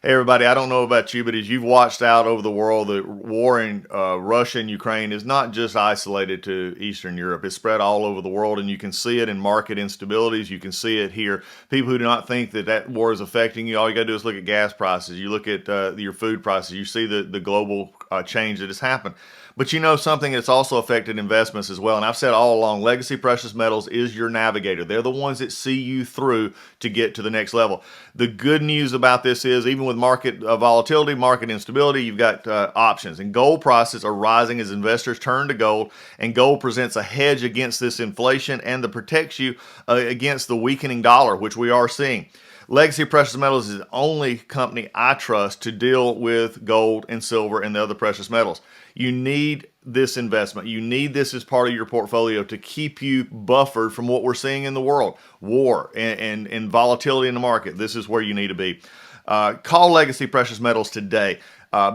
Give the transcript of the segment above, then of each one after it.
Hey everybody, I don't know about you, but as you've watched out over the world, the war in Russia and Ukraine is not just isolated to Eastern Europe. It's spread all over the world, and you can see it in market instabilities. You can see it here. People who do not think that that war is affecting you, all you got to do is look at gas prices. You look at your food prices. You see the global change that has happened. But you know something that's also affected investments as well. And I've said all along, legacy precious metals is your navigator. They're the ones that see you through to get to the next level. The good news about this is even with market volatility, market instability, you've got options. And gold prices are rising as investors turn to gold. And gold presents a hedge against this inflation and that protects you against the weakening dollar, which we are seeing. Legacy Precious Metals is the only company I trust to deal with gold and silver and the other precious metals. You need this investment. You need this as part of your portfolio to keep you buffered from what we're seeing in the world, war and volatility in the market. This is where you need to be. Call Legacy Precious Metals today.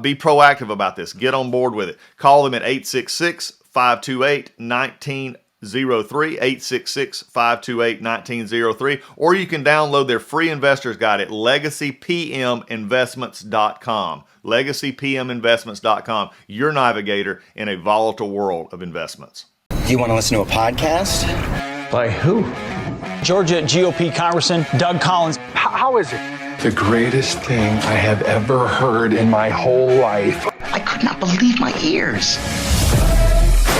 Be proactive about this. Get on board with it. Call them at 866-528-1903, 866-528-1903, or you can download their free investor's guide at legacypminvestments.com. legacypminvestments.com, your navigator in a volatile world of investments. Do you want to listen to a podcast? By who? Georgia GOP Congressman Doug Collins. How is it? The greatest thing I have ever heard in my whole life. I could not believe my ears.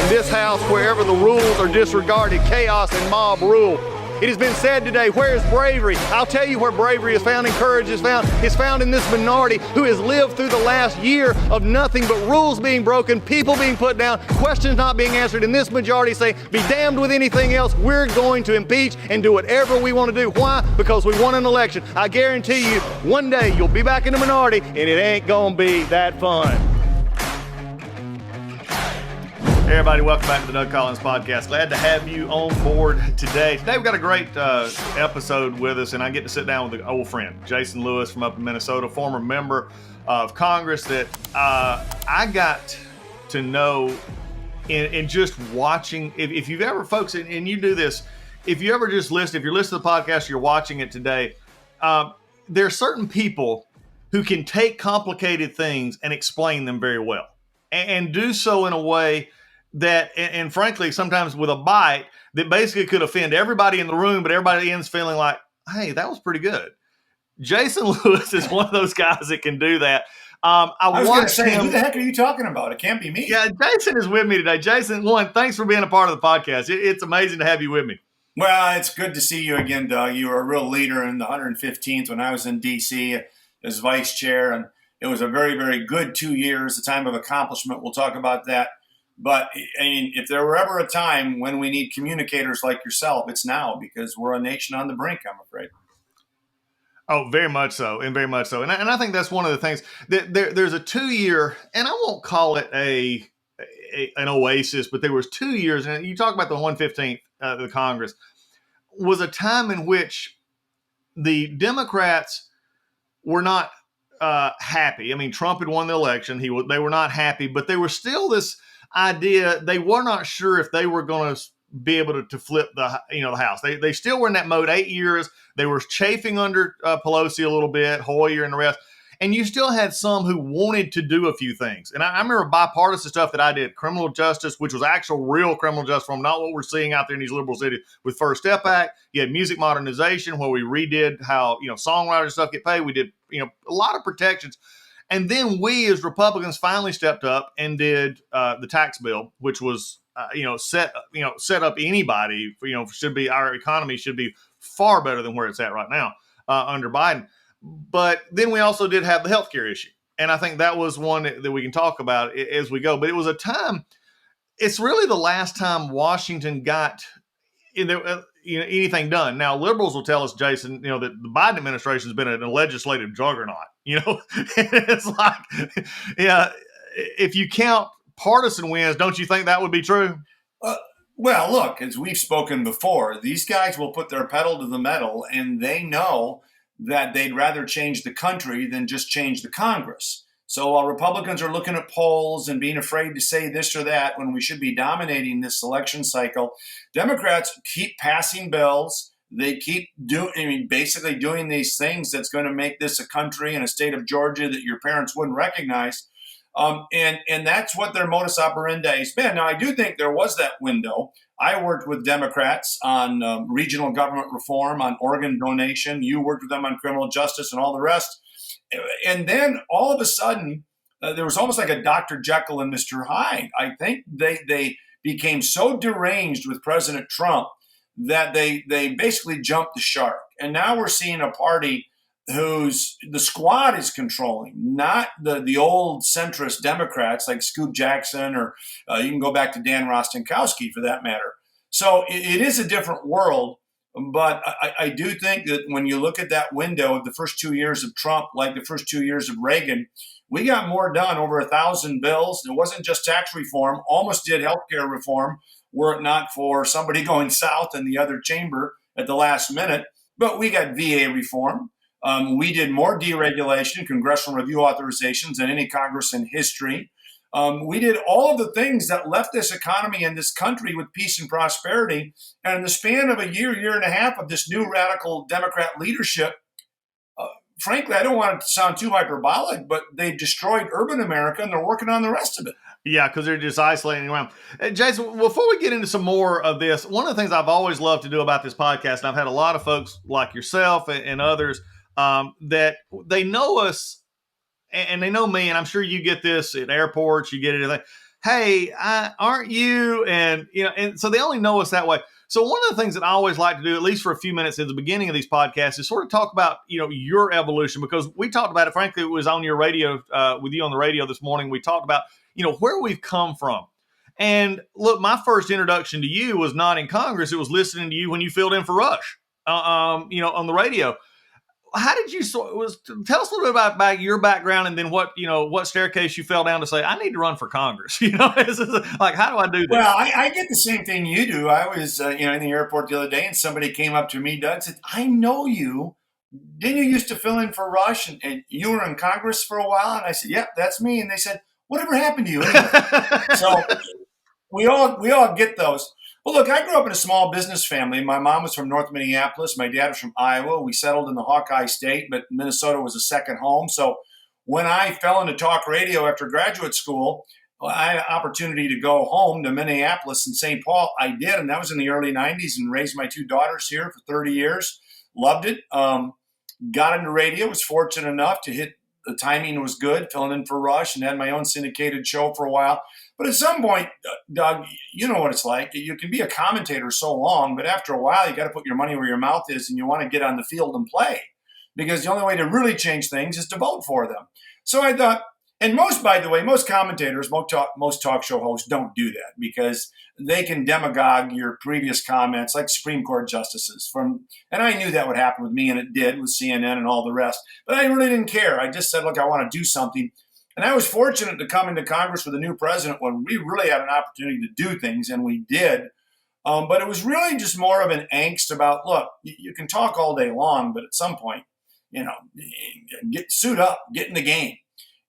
In this house, wherever the rules are disregarded, chaos and mob rule. It has been said today, where is bravery? I'll tell you where bravery is found and courage is found. It's found in this minority who has lived through the last year of nothing but rules being broken, people being put down, questions not being answered, and this majority say, be damned with anything else. We're going to impeach and do whatever we want to do. Why? Because we won an election. I guarantee you, one day you'll be back in the minority and it ain't gonna be that fun. Hey everybody, welcome back to the Doug Collins Podcast. Glad to have you on board today. Today we've got a great episode with us, and I get to sit down with an old friend, Jason Lewis from up in Minnesota, former member of Congress that I got to know in just watching. If you've ever, folks, and you do this, if you ever just listen, if you're listening to the podcast, you're watching it today, there are certain people who can take complicated things and explain them very well and do so in a way that, and frankly, sometimes with a bite that basically could offend everybody in the room, but everybody ends feeling like, hey, that was pretty good. Jason Lewis is one of those guys that can do that. I was going to say, who the heck are you talking about? It can't be me. Yeah, Jason is with me today. Jason, one, thanks for being a part of the podcast. It's amazing to have you with me. Well, it's good to see you again, Doug. You were a real leader in the 115th when I was in D.C. as vice chair, and it was a very, very good 2 years, a time of accomplishment. We'll talk about that. But, I mean, if there were ever a time when we need communicators like yourself, it's now, because we're a nation on the brink, I'm afraid. Oh, very much so, and very much so. And I think that's one of the things. That there's a 2 year, and I won't call it an oasis, but there was 2 years, and you talk about the 115th, the Congress, was a time in which the Democrats were not happy. I mean, Trump had won the election. They were not happy, but there was still this idea. They were not sure if they were going to be able to flip the House. They still were in that mode. 8 years. They were chafing under Pelosi a little bit, Hoyer and the rest. And you still had some who wanted to do a few things. And I remember bipartisan stuff that I did, criminal justice, which was actual real criminal justice from not what we're seeing out there in these liberal cities with First Step Act. You had music modernization where we redid how, songwriters stuff get paid. We did, a lot of protections. And then we as Republicans finally stepped up and did the tax bill, which was, set up anybody, our economy should be far better than where it's at right now under Biden. But then we also did have the healthcare issue. And I think that was one that we can talk about as we go. But it was a time, it's really the last time Washington got anything done. Now, liberals will tell us, Jason, that the Biden administration has been a legislative juggernaut. It's like, yeah, if you count partisan wins, don't you think that would be true? Well, look, as we've spoken before, these guys will put their pedal to the metal, and they know that they'd rather change the country than just change the Congress. So while Republicans are looking at polls and being afraid to say this or that when we should be dominating this election cycle, Democrats keep passing bills. They keep basically doing these things that's going to make this a country and a state of Georgia that your parents wouldn't recognize. And that's what their modus operandi has been. Now, I do think there was that window. I worked with Democrats on regional government reform, on organ donation. You worked with them on criminal justice and all the rest. And then all of a sudden, there was almost like a Dr. Jekyll and Mr. Hyde. I think they became so deranged with President Trump that they basically jumped the shark. And now we're seeing a party whose the squad is controlling, not the old centrist Democrats like Scoop Jackson, or you can go back to Dan Rostenkowski for that matter. So it is a different world. But I do think that when you look at that window of the first 2 years of Trump, like the first 2 years of Reagan, we got more done, over 1,000 bills. It wasn't just tax reform, almost did healthcare reform, were it not for somebody going south in the other chamber at the last minute. But we got VA reform. We did more deregulation, congressional review authorizations than any Congress in history. We did all of the things that left this economy and this country with peace and prosperity. And in the span of a year and a half of this new radical Democrat leadership, frankly, I don't want it to sound too hyperbolic, but they destroyed urban America and they're working on the rest of it. Yeah, because they're just isolating around. Jason, before we get into some more of this, one of the things I've always loved to do about this podcast, and I've had a lot of folks like yourself and others that they know us and they know me, and I'm sure you get this at airports, you get it. Like, hey, aren't you? And and so they only know us that way. So one of the things that I always like to do, at least for a few minutes at the beginning of these podcasts, is sort of talk about your evolution, because we talked about it. Frankly, it was on your radio with you on the radio this morning. We talked about where we've come from. And look, my first introduction to you was not in Congress. It was listening to you when you filled in for Rush, on the radio. How did you tell us a little bit about your background, and then what staircase you fell down to say, I need to run for Congress? Like, how do I do this? Well, I get the same thing you do. I was, in the airport the other day, and somebody came up to me, Doug, and said, I know you. Didn't you used to fill in for Rush, and you were in Congress for a while? And I said, yep, that's me. And they said, whatever happened to you anyway? So we all get those. Well, look, I grew up in a small business family. My mom was from North Minneapolis. My dad was from Iowa. We settled in the Hawkeye State, but Minnesota was a second home. So when I fell into talk radio after graduate school, I had an opportunity to go home to Minneapolis and St. Paul. I did, and that was in the early 90s, and raised my two daughters here for 30 years. Loved it. Got into radio, was fortunate enough to hit the timing was good, filling in for Rush, and had my own syndicated show for a while. But at some point, Doug, you know what it's like. You can be a commentator so long, but after a while, you got to put your money where your mouth is, and you want to get on the field and play, because the only way to really change things is to vote for them. So I thought, and most commentators, most talk show hosts don't do that, because they can demagogue your previous comments, like Supreme Court justices. And I knew that would happen with me, and it did with CNN and all the rest. But I really didn't care. I just said, look, I want to do something. And I was fortunate to come into Congress with a new president when we really had an opportunity to do things, and we did. But it was really just more of an angst about, look, you can talk all day long, but at some point, suit up, get in the game.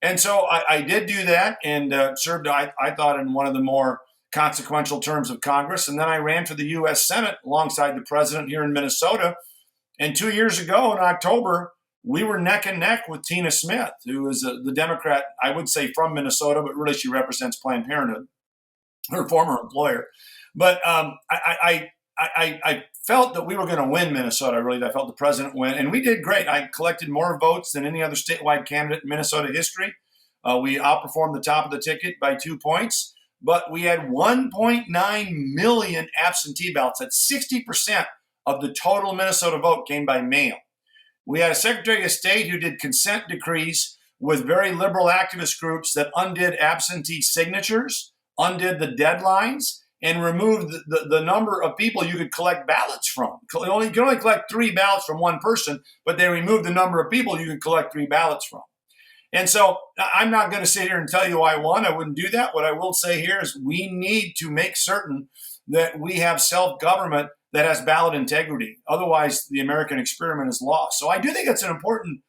And so I did do that, and served, I thought, in one of the more consequential terms of Congress. And then I ran for the U.S. Senate alongside the president here in Minnesota. And 2 years ago in October, we were neck and neck with Tina Smith, who is the Democrat, I would say, from Minnesota, but really she represents Planned Parenthood, her former employer. But I felt that we were going to win Minnesota. I felt the president win, and we did great. I collected more votes than any other statewide candidate in Minnesota history. We outperformed the top of the ticket by 2 points, but we had 1.9 million absentee ballots. That's 60% of the total Minnesota vote came by mail. We had a Secretary of State who did consent decrees with very liberal activist groups that undid absentee signatures, undid the deadlines, and removed the number of people you could collect ballots from. You can only collect 3 ballots from one person, but they removed the number of people you could collect 3 ballots from. And so I'm not going to sit here and tell you I won. I wouldn't do that. What I will say here is we need to make certain that we have self-government that has ballot integrity. Otherwise, the American experiment is lost. So I do think it's an important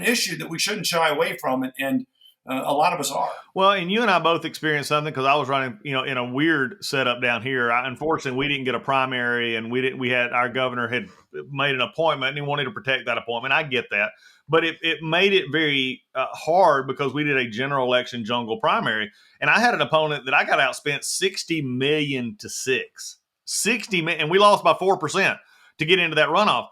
issue that we shouldn't shy away from. And A lot of us are. Well, and you and I both experienced something because I was running, in a weird setup down here. Unfortunately, we didn't get a primary, and we had our governor had made an appointment, and he wanted to protect that appointment. I get that, but it made it very hard because we did a general election jungle primary, and I had an opponent that I got outspent 60 million to 6, 60 million, and we lost by 4% to get into that runoff.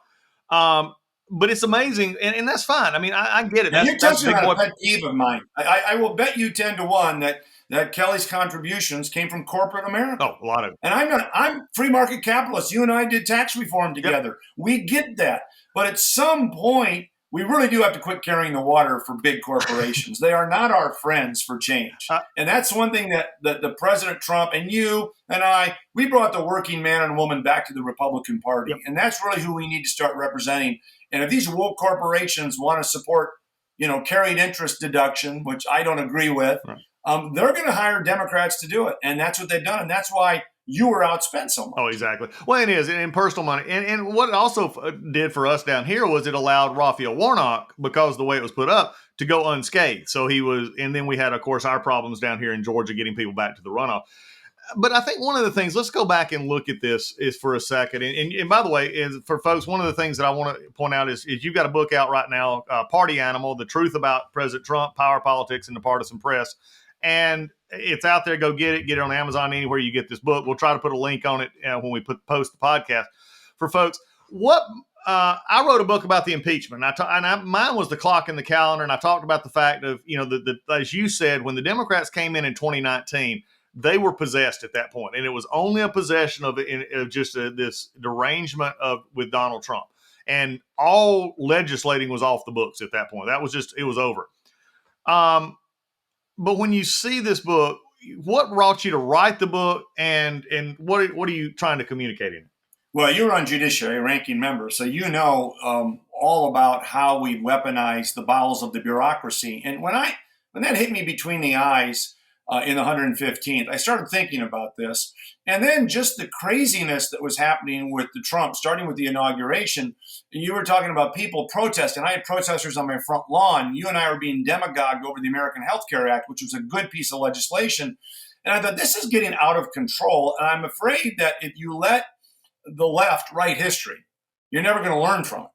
But it's amazing, and that's fine. I mean, I get it. Now, you're That's touching big on a boy. pet peeve of mine. I will bet you 10-1 that Kelly's contributions came from corporate America. Oh, a lot of it. And I'm free market capitalist. You and I did tax reform together. Yep. We get that. But at some point, we really do have to quit carrying the water for big corporations. They are not our friends for change. And that's one thing that the President Trump and you and I, we brought the working man and woman back to the Republican Party. Yep. And that's really who we need to start representing. And if these woke corporations want to support, carried interest deduction, which I don't agree with, right, they're going to hire Democrats to do it. And that's what they've done. And that's why you were outspent so much. Oh, exactly. Well, it is. And personal money. And what it also did for us down here was it allowed Raphael Warnock, because of the way it was put up, to go unscathed. So and then we had, of course, our problems down here in Georgia getting people back to the runoff. But I think one of the things, let's go back and look at this is for a second. And by the way, is for folks, one of the things that I want to point out is you've got a book out right now, Party Animal, The Truth About President Trump, Power Politics, and the Partisan Press. And it's out there. Go get it on Amazon, anywhere you get this book. We'll try to put a link on it when we post the podcast for folks. I wrote a book about the impeachment. Mine was the clock in the calendar. And I talked about the fact of, as you said, when the Democrats came in 2019, they were possessed at that point, and it was only a possession of just this derangement with Donald Trump, and all legislating was off the books at that point. That was it was over. But when you see this book, what brought you to write the book, and what are you trying to communicate in it? Well, you were on Judiciary, ranking member, so all about how we weaponize the bowels of the bureaucracy. And when that hit me between the eyes, in the 115th, I started thinking about this. And then just the craziness that was happening with the Trump, starting with the inauguration. You were talking about people protesting. I had protesters on my front lawn. You and I were being demagogued over the American Health Care Act, which was a good piece of legislation. And I thought, this is getting out of control. And I'm afraid that if you let the left write history, you're never going to learn from it.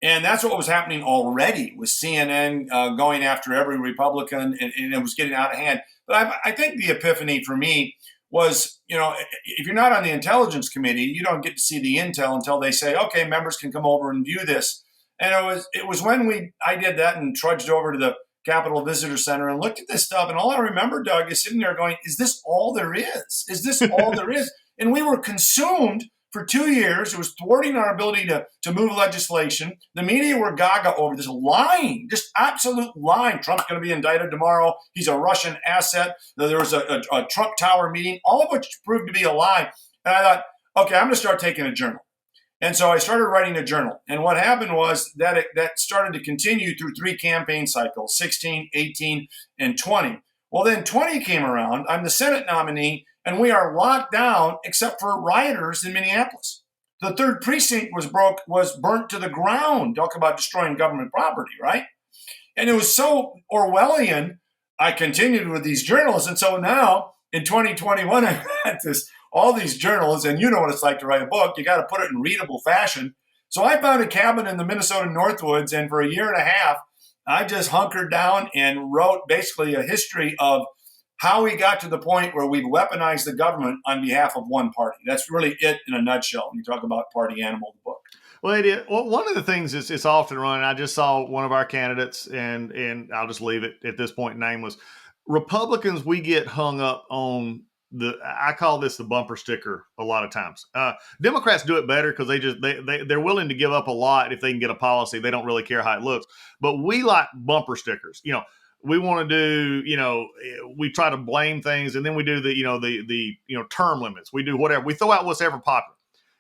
And that's what was happening already with CNN going after every Republican, and it was getting out of hand. But I think the epiphany for me was, if you're not on the Intelligence Committee, you don't get to see the intel until they say, okay, members can come over and view this. And it was when I did that and trudged over to the Capitol Visitor Center and looked at this stuff. And all I remember, Doug, is sitting there going, is this all there is? Is this all there is? And we were consumed for 2 years. It was thwarting our ability to move legislation. The media were gaga over this lying, just absolute lying. Trump's going to be indicted tomorrow. He's a Russian asset. There was a Trump Tower meeting, all of which proved to be a lie. And I thought, okay, I'm going to start taking a journal. And so I started writing a journal. And what happened was that that started to continue through 3 campaign cycles, 16, 18, and 20. Well, then 20 came around. I'm the Senate nominee, and we are locked down except for rioters in Minneapolis. The 3rd precinct was burnt to the ground. Talk about destroying government property, right? And it was so Orwellian. I continued with these journals. And so now in 2021, I had all these journals, and you know what it's like to write a book. You got to put it in readable fashion. So I found a cabin in the Minnesota Northwoods, and for a year and a half, I just hunkered down and wrote basically a history of how we got to the point where we've weaponized the government on behalf of one party. That's really it in a nutshell when you talk about Party Animal, the book. Well, it is. Well, one of the things is it's often run. I just saw one of our candidates, and I'll just leave it at this point nameless. Republicans, we get hung up on I call this the bumper sticker a lot of times. Democrats do it better because they're willing to give up a lot if they can get a policy. They don't really care how it looks. But we like bumper stickers. We want to do, we try to blame things, and then we do the term limits. We do whatever. We throw out what's ever popular.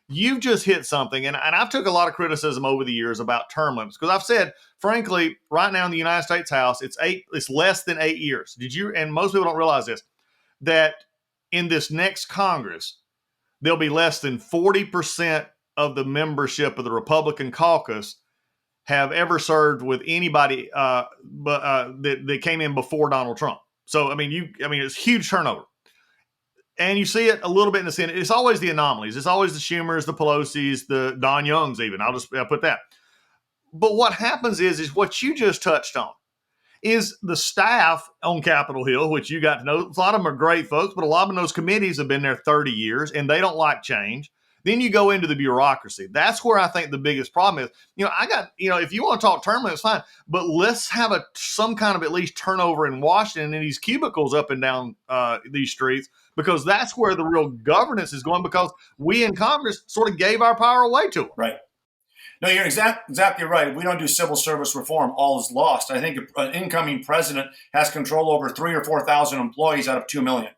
You've just hit something, and I've took a lot of criticism over the years about term limits because I've said, frankly, right now in the United States House, it's less than 8 years. Did you? And most people don't realize this, that in this next Congress, there'll be less than 40% of the membership of the Republican caucus have ever served with anybody that came in before Donald Trump. So, I mean, it's huge turnover. And you see it a little bit in the Senate. It's always the anomalies. It's always the Schumers, the Pelosi's, the Don Youngs even. I'll put that. But what happens is what you just touched on, is the staff on Capitol Hill, which you got to know. A lot of them are great folks, but a lot of those committees have been there 30 years, and they don't like change. Then you go into the bureaucracy. That's where I think the biggest problem is. If you want to talk term limits, fine, but let's have some kind of at least turnover in Washington in these cubicles up and down these streets, because that's where the real governance is going, because we in Congress sort of gave our power away to them. Right. No, you're exactly right. If we don't do civil service reform, all is lost. I think an incoming president has control over 3,000 or 4,000 employees out of 2 million.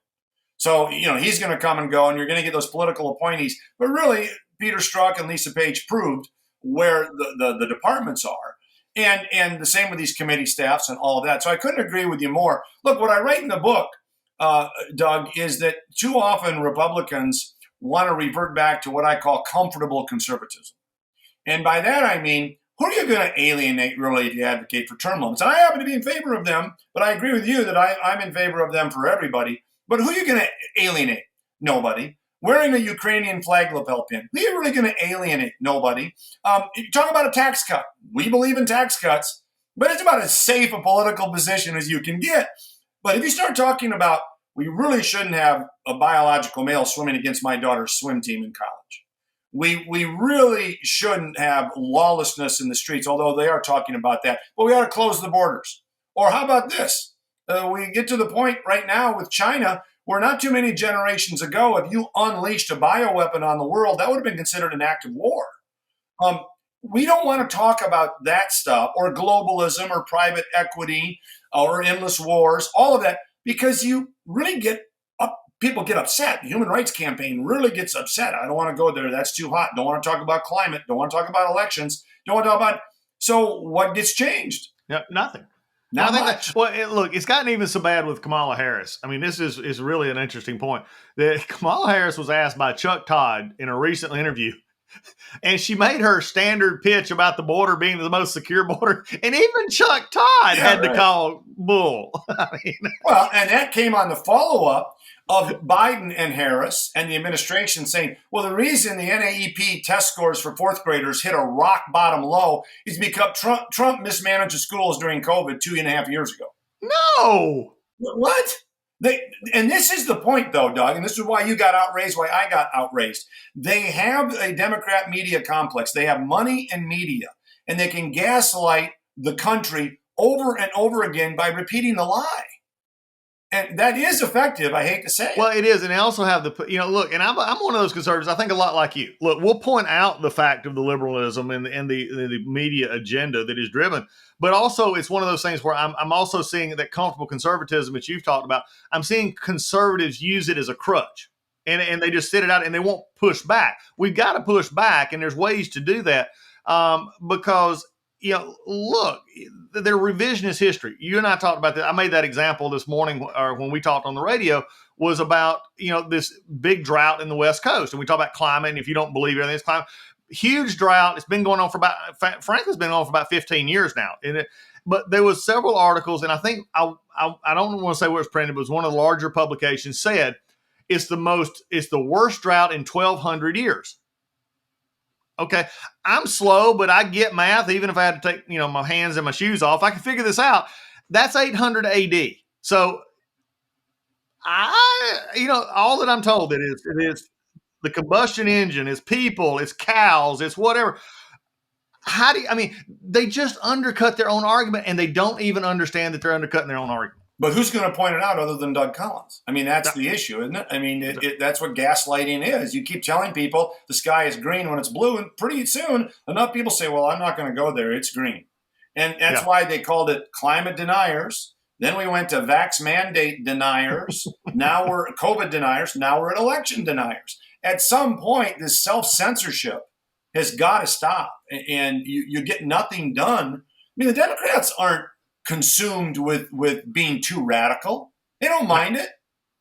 So, he's going to come and go, and you're going to get those political appointees. But really, Peter Strzok and Lisa Page proved where the departments are. And the same with these committee staffs and all of that. So I couldn't agree with you more. Look, what I write in the book, Doug, is that too often Republicans want to revert back to what I call comfortable conservatism. And by that, I mean, who are you going to alienate, really, if you advocate for term limits? And I happen to be in favor of them, but I agree with you that I'm in favor of them for everybody. But who are you going to alienate? Nobody. Wearing a Ukrainian flag lapel pin. Who are you really going to alienate? Nobody. You talk about a tax cut. We believe in tax cuts, but it's about as safe a political position as you can get. But if you start talking about, we really shouldn't have a biological male swimming against my daughter's swim team in college. We really shouldn't have lawlessness in the streets, although they are talking about that. But we ought to close the borders. Or how about this? We get to the point right now with China where not too many generations ago, if you unleashed a bioweapon on the world, that would have been considered an act of war. We don't want to talk about that stuff, or globalism, or private equity, or endless wars, all of that, because you really people get upset. The Human Rights Campaign really gets upset. I don't want to go there. That's too hot. Don't want to talk about climate. Don't want to talk about elections. Don't want to talk about. So what gets changed? Yeah, nothing. Not much. Look, it's gotten even so bad with Kamala Harris. I mean, this is really an interesting point. That Kamala Harris was asked by Chuck Todd in a recent interview, and she made her standard pitch about the border being the most secure border, and even Chuck Todd had to call bull. Well, and that came on the follow-up of Biden and Harris and the administration saying, well, the reason the NAEP test scores for fourth graders hit a rock bottom low is because Trump mismanaged the schools during COVID 2.5 years ago. No. What? And this is the point, though, Doug, and this is why you got outraged, why I got outraged. They have a Democrat media complex. They have money and media, and they can gaslight the country over and over again by repeating the lie. And that is effective, I hate to say it. Well, it is. And they also have look, and I'm one of those conservatives, I think a lot like you. Look, we'll point out the fact of the liberalism and the media agenda that is driven. But also, it's one of those things where I'm also seeing that comfortable conservatism that you've talked about. I'm seeing conservatives use it as a crutch. And they just sit it out and they won't push back. We've got to push back, and there's ways to do that because look, their revisionist history. You and I talked about that. I made that example this morning, or when we talked on the radio, was about this big drought in the West Coast, and we talk about climate. And if you don't believe everything's climate, huge drought. It's been going on for frankly, it's been on for about 15 years now. But there was several articles, and I think I don't want to say where it's printed, but it was one of the larger publications said it's the worst drought in 1,200 years. Okay, I'm slow, but I get math. Even if I had to take, my hands and my shoes off, I can figure this out. That's 800 AD. So all that I'm told it is the combustion engine, it's people, it's cows, it's whatever. They just undercut their own argument, and they don't even understand that they're undercutting their own argument. But who's going to point it out other than Doug Collins? That's the issue, isn't it? That's what gaslighting is. You keep telling people the sky is green when it's blue, and pretty soon enough people say, well, I'm not going to go there. It's green. And that's why they called it climate deniers. Then we went to vax mandate deniers. Now we're COVID deniers. Now we're at election deniers. At some point, this self-censorship has got to stop, and you get nothing done. The Democrats aren't consumed with being too radical. They don't mind it.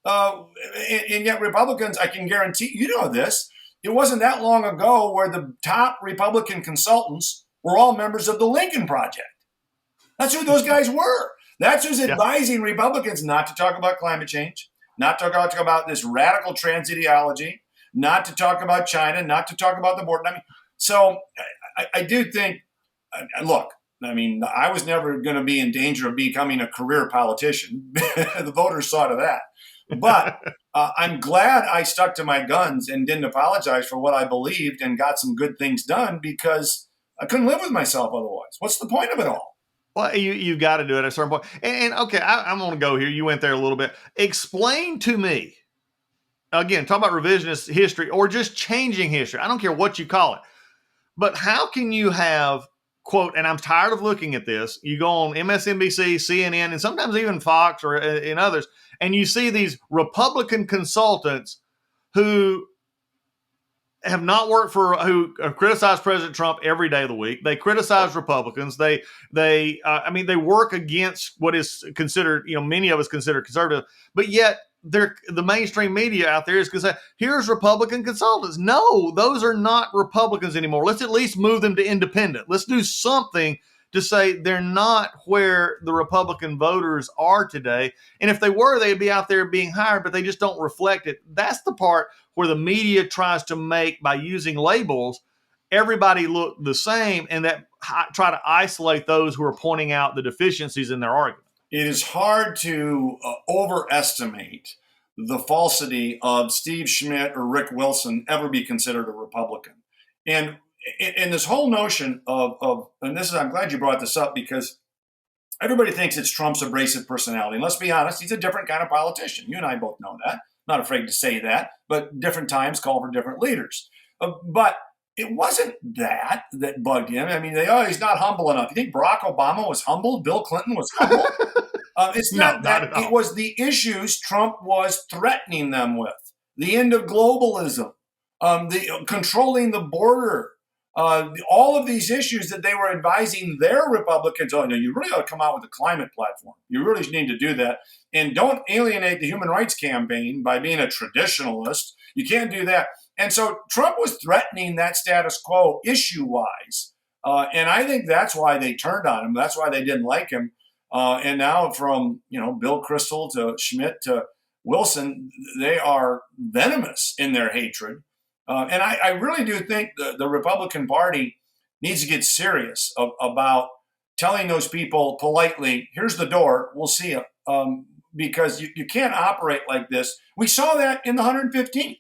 And yet Republicans, I can guarantee, this, it wasn't that long ago where the top Republican consultants were all members of the Lincoln Project. That's who those guys were. That's who's advising Republicans not to talk about climate change, not to talk about this radical trans ideology, not to talk about China, not to talk about the border. I mean, so I do think, look, I mean, I was never going to be in danger of becoming a career politician. The voters saw to that. But I'm glad I stuck to my guns and didn't apologize for what I believed and got some good things done, because I couldn't live with myself otherwise. What's the point of it all? Well, you got to do it at a certain point. And okay, I'm going to go here. You went there a little bit. Explain to me, again, talk about revisionist history or just changing history. I don't care what you call it. But how can you have, quote, and I'm tired of looking at this, you go on MSNBC, CNN, and sometimes even Fox or in others, and you see these Republican consultants who have not worked who criticize President Trump every day of the week. They criticize Republicans. They work against what is considered, many of us consider conservative, but yet the mainstream media out there is going to say, here's Republican consultants. No, those are not Republicans anymore. Let's at least move them to independent. Let's do something to say they're not where the Republican voters are today. And if they were, they'd be out there being hired, but they just don't reflect it. That's the part where the media tries to make, by using labels, everybody look the same, and that try to isolate those who are pointing out the deficiencies in their argument. It is hard to overestimate the falsity of Steve Schmidt or Rick Wilson ever be considered a Republican. And this whole notion of I'm glad you brought this up, because everybody thinks it's Trump's abrasive personality. And let's be honest, he's a different kind of politician. You and I both know that. Not afraid to say that, but different times call for different leaders. But it wasn't that bugged him. I mean, he's not humble enough. You think Barack Obama was humble? Bill Clinton was humble? It's not that. It was the issues Trump was threatening them with. The end of globalism, the controlling the border, all of these issues that they were advising their Republicans. Oh, no, you really ought to come out with a climate platform. You really need to do that. And don't alienate the human rights campaign by being a traditionalist. You can't do that. And so Trump was threatening that status quo issue-wise. And I think that's why they turned on him. That's why they didn't like him. And now from, Bill Kristol to Schmidt to Wilson, they are venomous in their hatred. And I really do think the Republican Party needs to get serious about telling those people politely, here's the door, we'll see you. Because you can't operate like this. We saw that in the 115th.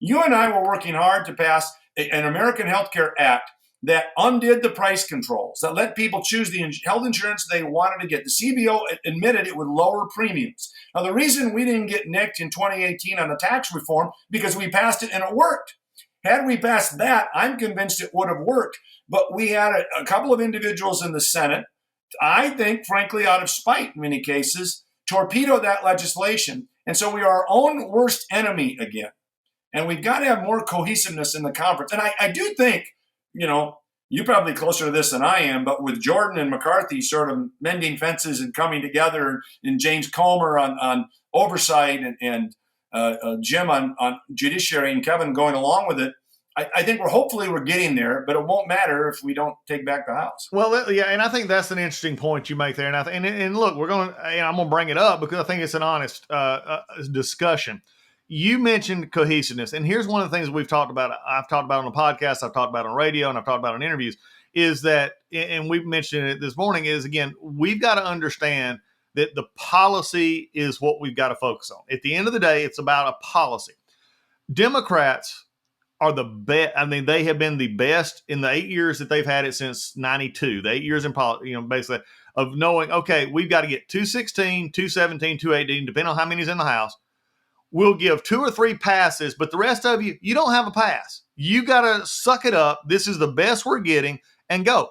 You and I were working hard to pass an American Health Care Act that undid the price controls, that let people choose the health insurance they wanted to get. The CBO admitted it would lower premiums. Now, the reason we didn't get nicked in 2018 on the tax reform, because we passed it and it worked. Had we passed that, I'm convinced it would have worked. But we had a couple of individuals in the Senate, I think, frankly, out of spite in many cases, torpedo that legislation. And so we are our own worst enemy again. And we've got to have more cohesiveness in the conference. And I do think, you're probably closer to this than I am, but with Jordan and McCarthy sort of mending fences and coming together, and James Comer on oversight and Jim on judiciary and Kevin going along with it, I think we're getting there, but it won't matter if we don't take back the House. Well, yeah, and I think that's an interesting point you make there. And look, I'm going to bring it up because I think it's an honest discussion. You mentioned cohesiveness, and here's one of the things we've talked about. I've talked about on the podcast, I've talked about on radio, and I've talked about in interviews, is that, and we've mentioned it this morning, is, again, we've got to understand that the policy is what we've got to focus on. At the end of the day, it's about a policy. Democrats are the best. I mean, they have been the best in the 8 years that they've had it since 92, the 8 years in politics, basically, of knowing, okay, we've got to get 216, 217, 218, depending on how many's in the House. We'll give 2 or 3 passes, but the rest of you don't have a pass. You got to suck it up. This is the best we're getting, and go.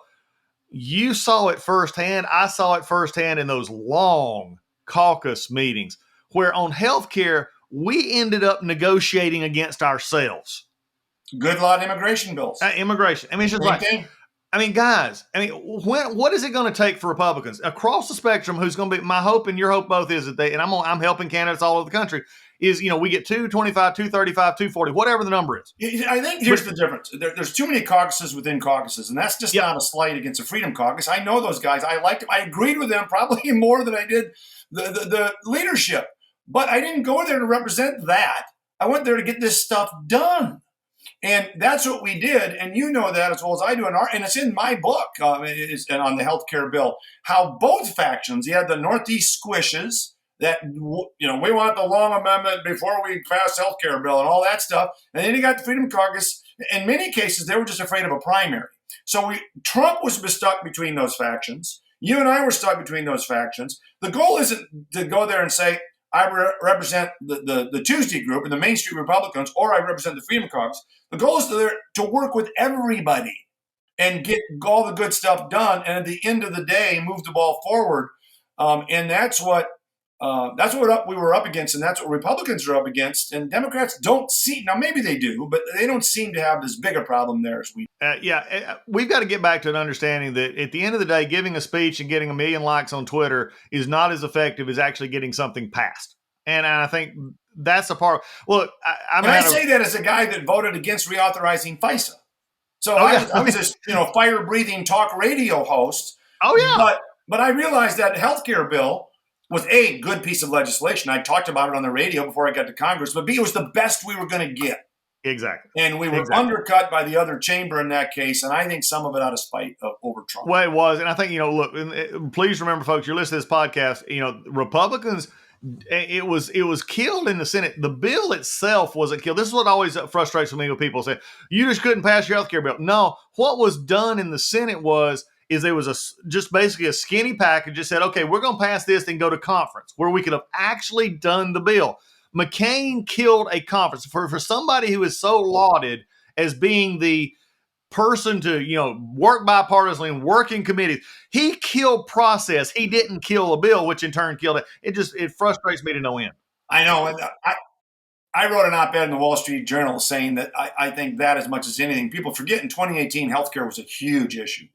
You saw it firsthand. I saw it firsthand in those long caucus meetings where on healthcare, we ended up negotiating against ourselves. Good law immigration bills. Immigration. I mean, it's just guys, what is it going to take for Republicans across the spectrum? Who's going to be, my hope and your hope both is that I'm helping candidates all over the country, is, we get 225, 235, 240, whatever the number is. I think here's the difference. There's too many caucuses within caucuses, and that's just Yep. not a slight against the Freedom Caucus. I know those guys. I liked them. I agreed with them probably more than I did the leadership. But I didn't go there to represent that. I went there to get this stuff done. And that's what we did. And you know that as well as I do. And it's in my book and on the healthcare bill, how both factions, you had the Northeast squishes that, we want the long amendment before we pass healthcare bill and all that stuff. And then you got the Freedom Caucus. In many cases, they were just afraid of a primary. So Trump was stuck between those factions. You and I were stuck between those factions. The goal isn't to go there and say, I represent the Tuesday group and the Main Street Republicans, or I represent the Freedom Caucus. The goal is to work with everybody and get all the good stuff done. And at the end of the day, move the ball forward. And that's what we were up against, and that's what Republicans are up against. And Democrats don't see, now maybe they do, but they don't seem to have this big a problem there as we. We've got to get back to an understanding that at the end of the day, giving a speech and getting 1 million likes on Twitter is not as effective as actually getting something passed. And I think that's the part. Look, I say that as a guy that voted against reauthorizing FISA. So I was this, fire-breathing talk radio host. Oh yeah. But I realized that healthcare bill was a good piece of legislation. I talked about it on the radio before I got to Congress. But B, it was the best we were going to get. Exactly. And we were undercut by the other chamber in that case, and I think some of it out of spite over Trump. Well, it was. And I think, look, please remember, folks, you're listening to this podcast, Republicans, it was killed in the Senate. The bill itself wasn't killed. This is what always frustrates me when people say, you just couldn't pass your health care bill. No, what was done in the Senate is there was just basically a skinny package that said, okay, we're going to pass this and go to conference where we could have actually done the bill. McCain killed a conference. For somebody who is so lauded as being the person to, work bipartisanly and work in committees, he killed process. He didn't kill a bill, which in turn killed it. It frustrates me to no end. I know. And I wrote an op-ed in the Wall Street Journal saying that I think that as much as anything, people forget in 2018, healthcare was a huge issue.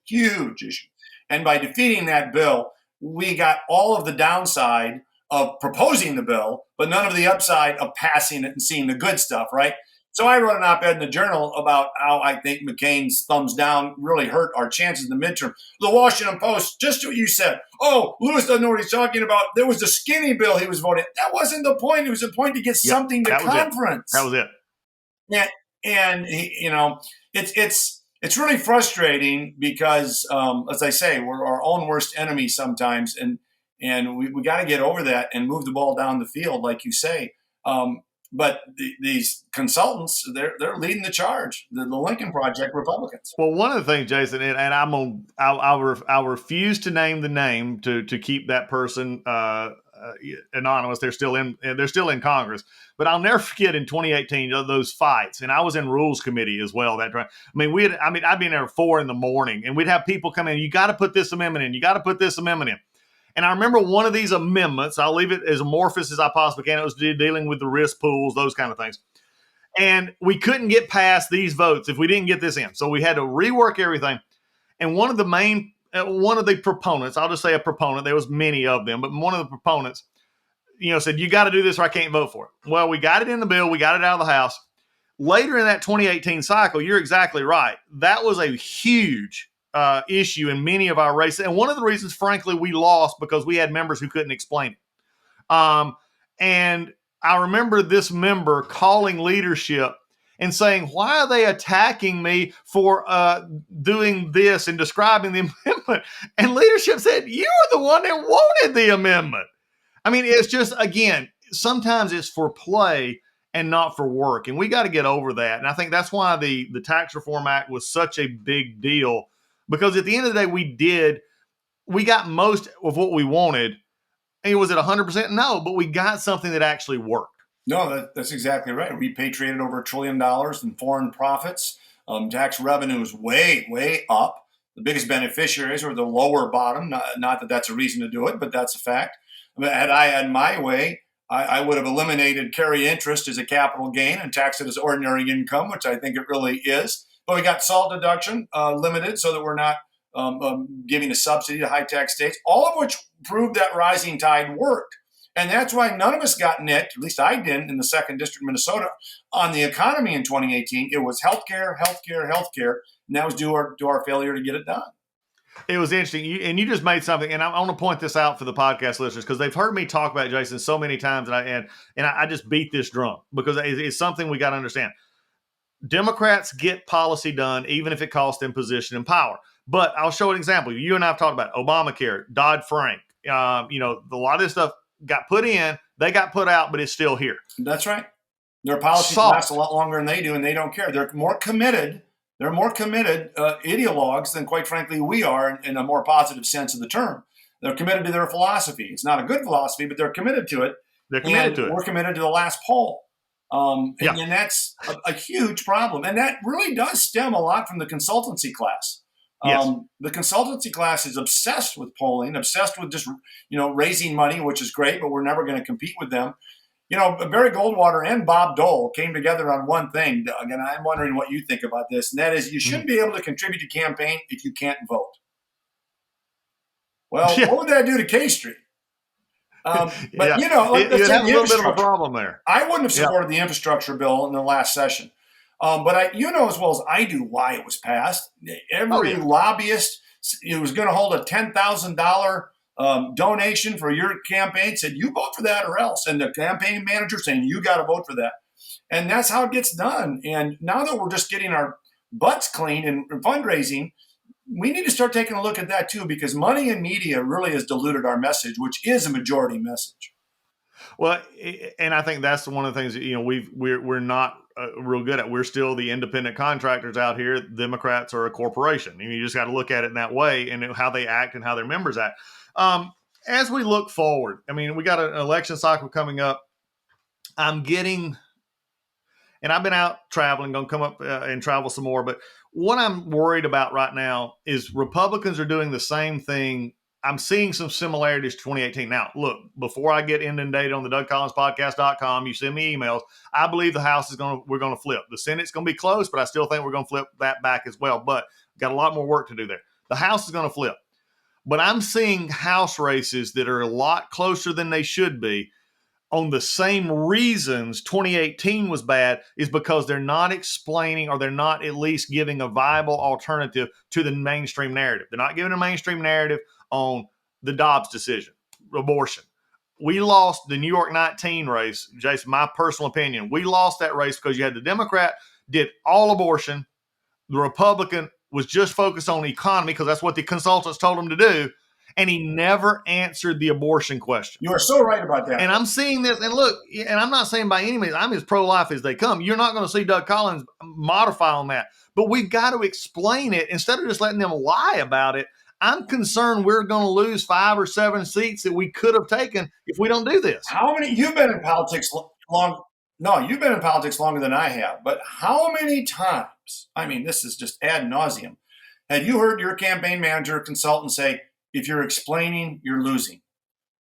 And by defeating that bill, we got all of the downside of proposing the bill, but none of the upside of passing it and seeing the good stuff, right? So I wrote an op-ed in the Journal about how I think McCain's thumbs down really hurt our chances in the midterm. The Washington Post, just what you said. Oh, Lewis doesn't know what he's talking about. There was the skinny bill he was voting. That wasn't the point. It was the point to get something to conference. That was it. And it's really frustrating because, as I say, we're our own worst enemy sometimes, and we got to get over that and move the ball down the field, like you say. But these consultants, they're leading the charge. The Lincoln Project Republicans. Well, one of the things, Jason, and I'll refuse to name the name to keep that person anonymous. They're still in Congress. But I'll never forget in 2018 those fights, and I was in Rules Committee as well. I'd been there 4 a.m, and we'd have people come in. You got to put this amendment in. You got to put this amendment in. And I remember one of these amendments, I'll leave it as amorphous as I possibly can. It was dealing with the risk pools, those kind of things. And we couldn't get past these votes if we didn't get this in. So we had to rework everything. And one of the proponents, I'll just say a proponent, there was many of them, but one of the proponents, said, you got to do this or I can't vote for it. Well, we got it in the bill. We got it out of the House. Later in that 2018 cycle, you're exactly right. That was a huge issue in many of our races. And one of the reasons, frankly, we lost because we had members who couldn't explain it. And I remember this member calling leadership and saying, why are they attacking me for doing this and describing the amendment? And leadership said, you were the one that wanted the amendment. I mean, it's just, again, sometimes it's for play and not for work. And we got to get over that. And I think that's why the Tax Reform Act was such a big deal. Because at the end of the day, we got most of what we wanted. And was it 100%? No, but we got something that actually worked. No, that's exactly right. We repatriated over $1 trillion in foreign profits. Tax revenue is way, way up. The biggest beneficiaries are the lower bottom. Not that that's a reason to do it, but that's a fact. Had I had my way, I would have eliminated carry interest as a capital gain and taxed it as ordinary income, which I think it really is. But we got SALT deduction limited so that we're not giving a subsidy to high tax states, all of which proved that rising tide worked. And that's why none of us got nicked, at least I didn't, in the 2nd District of Minnesota on the economy in 2018. It was healthcare, healthcare, healthcare, and that was due to our failure to get it done. It was interesting. You just made something, and I want to point this out for the podcast listeners because they've heard me talk about Jason so many times, and I just beat this drum because it's something we got to understand. Democrats get policy done even if it costs them position and power. But I'll show an example. You and I have talked about Obamacare, Dodd-Frank. A lot of this stuff got put in, they got put out, but it's still here. That's right. Their policies last a lot longer than they do, and they don't care. They're more committed. They're more committed ideologues than, quite frankly, we are in a more positive sense of the term. They're committed to their philosophy. It's not a good philosophy, but they're committed to it. They're committed to it. We're committed to the last poll. And that's a huge problem. And that really does stem a lot from the consultancy class. Yes. The consultancy class is obsessed with polling, obsessed with just, raising money, which is great, but we're never going to compete with them. Barry Goldwater and Bob Dole came together on one thing, Doug, and I'm wondering what you think about this, and that is you shouldn't be able to contribute to campaign if you can't vote. Well, what would that do to K Street? Let's say a little bit of a problem there. I wouldn't have supported the infrastructure bill in the last session. But as well as I do why it was passed. Every lobbyist was going to hold a $10,000 donation for your campaign, said you vote for that or else. And the campaign manager saying you got to vote for that. And that's how it gets done. And now that we're just getting our butts clean in fundraising, we need to start taking a look at that too, because money and media really has diluted our message, which is a majority message. Well, and I think that's one of the things that, we're not real good at. We're still the independent contractors out here. Democrats are a corporation. You just got to look at it in that way and how they act and how their members act. As we look forward, we got an election cycle coming up. I've been out traveling, going to come up and travel some more. But what I'm worried about right now is Republicans are doing the same thing. I'm seeing some similarities to 2018. Now, look, before I get inundated on the DougCollinsPodcast.com, you send me emails. I believe the House we're going to flip. The Senate's going to be close, but I still think we're going to flip that back as well. But got a lot more work to do there. The House is going to flip. But I'm seeing House races that are a lot closer than they should be on the same reasons 2018 was bad is because they're not explaining or they're not at least giving a viable alternative to the mainstream narrative. They're not giving a mainstream narrative on the Dobbs decision, abortion. We lost the New York 19 race, Jason, my personal opinion. We lost that race because you had the Democrat did all abortion. The Republican was just focused on the economy because that's what the consultants told him to do. And he never answered the abortion question. You are so right about that. And I'm seeing this, and look, and I'm not saying by any means, I'm as pro-life as they come. You're not going to see Doug Collins modify on that. But we've got to explain it instead of just letting them lie about it. I'm concerned we're going to lose 5 or 7 seats that we could have taken if we don't do this. How many? You've been in politics long. No, you've been in politics longer than I have. But how many times? This is just ad nauseum. Have you heard your campaign manager or consultant say, if you're explaining, you're losing?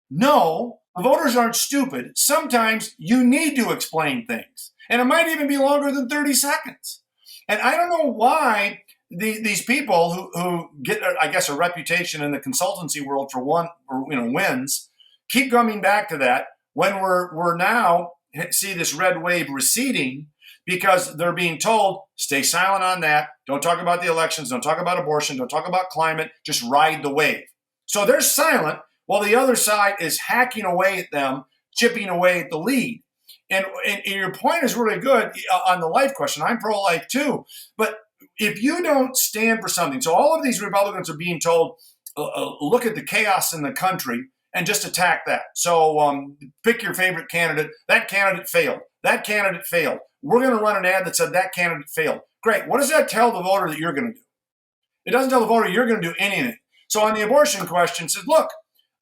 No, the voters aren't stupid. Sometimes you need to explain things. And it might even be longer than 30 seconds. And I don't know why these people who get, I guess, a reputation in the consultancy world for wins, keep coming back to that when we're now see this red wave receding because they're being told, stay silent on that. Don't talk about the elections. Don't talk about abortion. Don't talk about climate. Just ride the wave. So they're silent while the other side is hacking away at them, chipping away at the lead. And your point is really good on the life question. I'm pro-life too. But if you don't stand for something, so all of these Republicans are being told, look at the chaos in the country and just attack that. So pick your favorite candidate. That candidate failed. That candidate failed. We're going to run an ad that said that candidate failed. Great. What does that tell the voter that you're going to do? It doesn't tell the voter you're going to do anything. So on the abortion question, it says, look,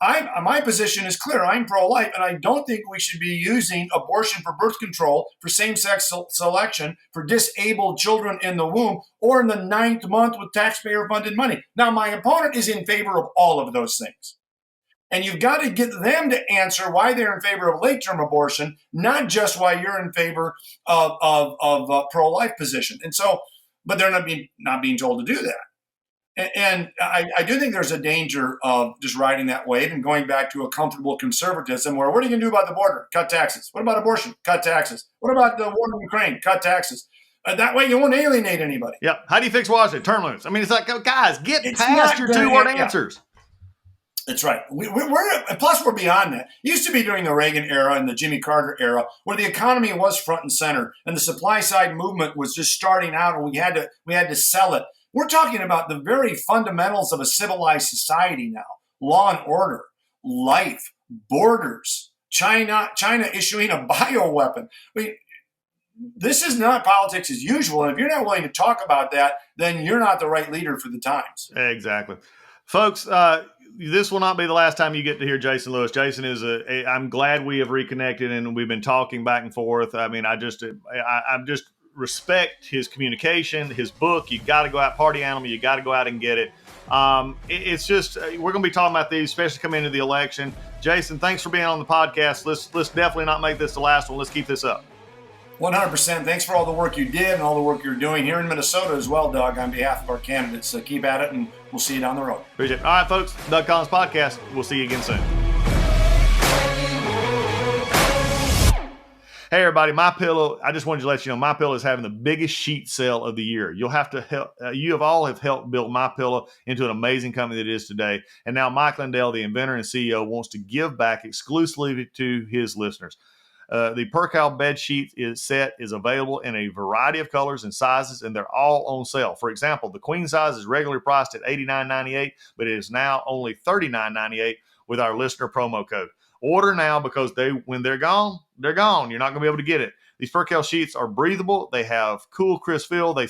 my position is clear. I'm pro-life, and I don't think we should be using abortion for birth control, for same-sex selection, for disabled children in the womb, or in the 9th month with taxpayer-funded money. Now, my opponent is in favor of all of those things. And you've got to get them to answer why they're in favor of late-term abortion, not just why you're in favor of pro-life position. And so, but they're not being told to do that. And I do think there's a danger of just riding that wave and going back to a comfortable conservatism where what are you going to do about the border? Cut taxes. What about abortion? Cut taxes. What about the war in Ukraine? Cut taxes. That way you won't alienate anybody. Yep. How do you fix Washington? Term limits. I mean, it's like, guys, get It's past not your gonna- 2-word yeah. answers. That's right. Plus we're beyond that. It used to be during the Reagan era and the Jimmy Carter era where the economy was front and center and the supply side movement was just starting out and we had to sell it. We're talking about the very fundamentals of a civilized society now. Law and order, life, borders, China issuing a bioweapon. I mean, this is not politics as usual. And if you're not willing to talk about that, then you're not the right leader for the times. Exactly. Folks, this will not be the last time you get to hear Jason Lewis. Jason is I'm glad we have reconnected and we've been talking back and forth. I mean, I just respect his communication, his book. You got to go out, Party Animal. You got to go out and get it. It's just, we're going to be talking about these, especially coming into the election. Jason, thanks for being on the podcast. Let's definitely not make this the last one. Let's keep this up. 100%. Thanks for all the work you did and all the work you're doing here in Minnesota as well, Doug, on behalf of our candidates. So keep at it, and we'll see you down the road. Appreciate it. All right, folks. Doug Collins Podcast. We'll see you again soon. Hey, everybody. MyPillow, I just wanted to let you know, MyPillow is having the biggest sheet sale of the year. You'll have to help. You have all helped build MyPillow into an amazing company that it is today. And now Mike Lindell, the inventor and CEO, wants to give back exclusively to his listeners. The Percal bed sheet set is available in a variety of colors and sizes, and they're all on sale. For example, the queen size is regularly priced at $89.98, but it is now only $39.98 with our listener promo code. Order now because when they're gone, they're gone. You're not going to be able to get it. These Percal sheets are breathable. They have cool, crisp feel. They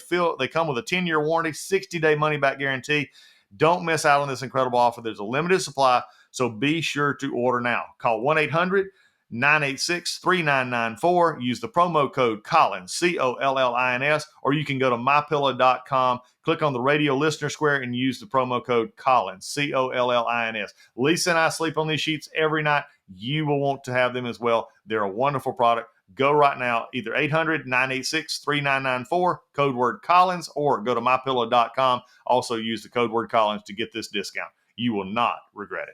come with a 10-year warranty, 60-day money-back guarantee. Don't miss out on this incredible offer. There's a limited supply, so be sure to order now. Call 1-800-986-3994. Use the promo code Collins, Collins, or you can go to mypillow.com, click on the radio listener square, and use the promo code Collins, Collins. Lisa and I sleep on these sheets every night. You will want to have them as well. They're a wonderful product. Go right now, either 800-986-3994, code word Collins, or go to mypillow.com. Also use the code word Collins to get this discount. You will not regret it.